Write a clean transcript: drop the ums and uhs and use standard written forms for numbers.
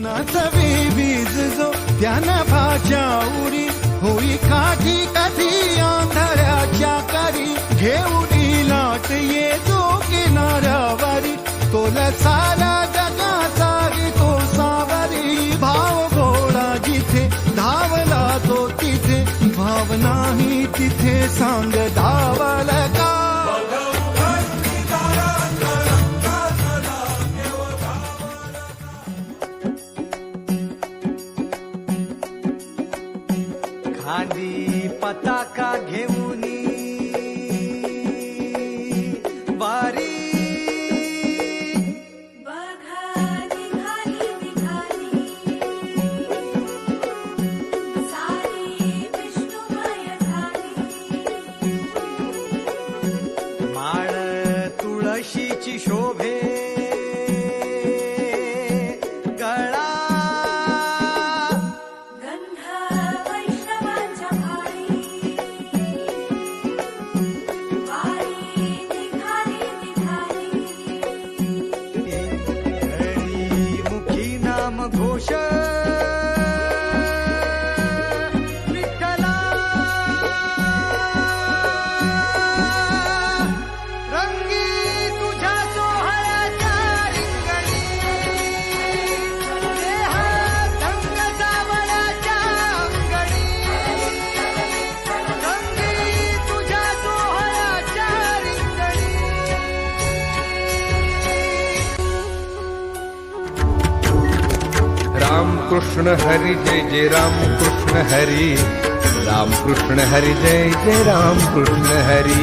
नाचवी वीज जो त्यानं भाच्या उरी होई काठी कधी अंधाऱ्याच्या करी घेऊन लाट ये जो किनाऱ्यावरी तोला सारा जगाचा तो सावरी भाव भोळा जिथे धावला तो तिथे भाव नाही तिथे सांग धावल का खांदी पताका घेऊन वारी माळ तुळशीची शोभे गळा मुखी नाम घोष विठ्ठला रंगी तुझ्या सोहळ्याच्या रिंगणी देहात ढंग सावळ्याच्या अंगणी रंगी तुझ्या सोहळ्याच्या रिंगणी राम कृष्ण हरी जय जय राम कृष्ण हरी राम कृष्ण हरी जय जय राम कृष्ण हरी